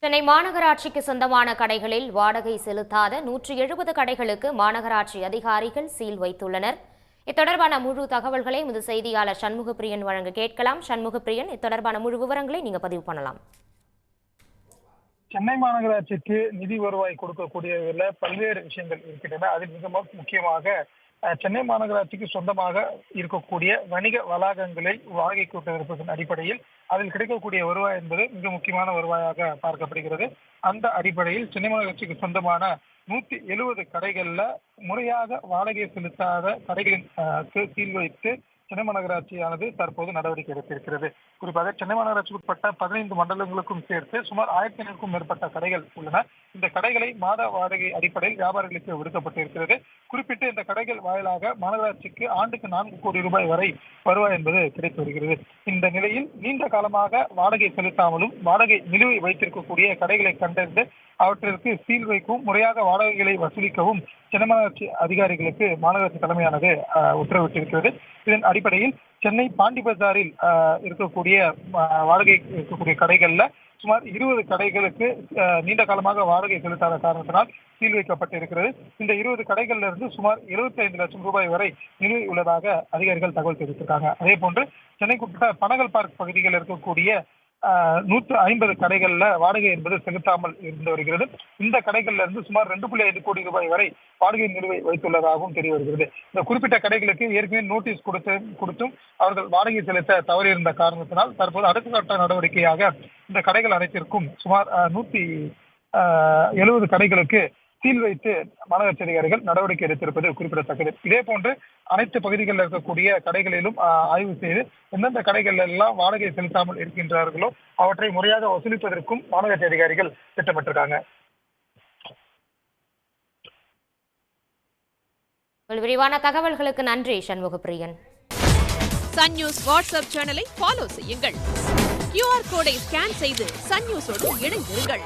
சென்னை மாநகராட்சிக்கு சொந்தமான கடைகளில் வாடகை செலுத்தாத 170 கடைகளுக்கு மாநகராட்சி அதிகாரிகள் சீல் வைத்துள்ளனர். இத்தொடர்பான முழு தகவல்களை எமது செய்தியாளர் சண்முகப்பிரியன் வழங்க கேட்கலாம். சண்முகப்பிரியன், இத்தொடர்பான முழு விவரங்களை நீங்க பதிவு பண்ணலாம். சென்னை மாநகராட்சிக்கு நிதி வருவாய் கொடுக்கக்கூடிய பல்வேறு விஷயங்கள் இருக்கின்றன. அதில் மிக முக்கியமாக சென்னை மாநகராட்சிக்கு சொந்தமாக இருக்கக்கூடிய வணிக வளாகங்களை வாடகை கூட்டுவதன் அடிப்படையில் அதில் கிடைக்கக்கூடிய வருவாய் என்பது மிக முக்கியமான வருவாயாக பார்க்கப்படுகிறது. அந்த அடிப்படையில் சென்னை மாநகராட்சிக்கு சொந்தமான 170 கடைகள்ல முறையாக வாடகை செலுத்தாத கடைகளின் சீல் வைத்து சென்னை மாநகராட்சியானது தற்போது நடவடிக்கை எடுத்திருக்கிறது. குறிப்பாக சென்னை மாநகராட்சிக்கு உட்பட்ட 15 மண்டலங்களுக்கும் சேர்த்து சுமார் 1500க்கும் மேற்பட்ட கடைகள் உள்ளன. இந்த கடைகளை மாத வாடகை அடிப்படையில் வியாபாரிகளுக்கு விடுக்கப்பட்டிருக்கிறது. குறிப்பிட்டு இந்த கடைகள் வாயிலாக மாநகராட்சிக்கு ஆண்டுக்கு 4 கோடி ரூபாய் வரை வருவாய் என்பது கிடைத்து வருகிறது. இந்த நிலையில் நீண்ட காலமாக வாடகை செலுத்தாமலும் வாடகை நிலுவை வைத்திருக்கக்கூடிய கடைகளை கண்டறிந்து அவற்றிற்கு சீல் வைக்கவும் முறையாக வாடகைகளை வசூலிக்கவும் சென்னை மாநகராட்சி அதிகாரிகளுக்கு மாநகராட்சி தலைமையானது உத்தரவிட்டிருக்கிறது. இதன் அடிப்படையில் சென்னை பாண்டி பஜாரில் இருக்கக்கூடிய வாடகை இருக்கக்கூடிய கடைகள்ல சுமார் 20 கடைகளுக்கு நீண்ட காலமாக வாடகை செலுத்தாத காரணத்தினால் சீல் வைக்கப்பட்டிருக்கிறது. இந்த 20 கடைகள்ல இருந்து சுமார் 75 லட்சம் ரூபாய் வரை நிலுவை உள்ளதாக அதிகாரிகள் தகவல் தெரிவித்திருக்காங்க. அதே போன்று சென்னைக்குட்பட்ட பனகல் பார்க் பகுதிகளில் இருக்கக்கூடிய 150 கடைகள்ல வாடகை என்பது செலுத்தாமல் இருந்து வருகிறது. இந்த கடைகள்ல இருந்து சுமார் 2.5 கோடி ரூபாய் வரை வாடகை நிலுவை வைத்துள்ளதாகவும் தெரிய வருகிறது. இந்த குறிப்பிட்ட கடைகளுக்கு ஏற்கனவே நோட்டீஸ் கொடுத்தும் அவர்கள் வாடகை செலுத்த தவறியிருந்த காரணத்தினால் தற்போது அடுத்த கட்ட நடவடிக்கையாக இந்த கடைகள் அனைத்திற்கும் சுமார் 170 கடைகளுக்கு சீல் வைத்து மாநகராட்சி அதிகாரிகள் நடவடிக்கை எடுத்திருப்பது குறிப்பிடத்தக்கது. இதே போன்று அனைத்து பகுதிகளில் இருக்கக்கூடிய கடைகளிலும் ஆய்வு செய்து எந்தெந்த கடைகள் எல்லாம் வாடகை செலுத்தாமல் இருக்கின்றார்களோ அவற்றை முறையாக வசூலிப்பதற்கும் மாநகராட்சி அதிகாரிகள் திட்டமிட்டிருக்காங்க. விரிவான தகவல்களுக்கு நன்றி சண்முகப்பிரியன். சன் நியூஸ் வாட்ஸ்அப் சேனலை ஃபாலோ செய்யுங்கள். QR கோடை ஸ்கேன் செய்து சன் நியூஸோடு இணைந்திருங்கள்.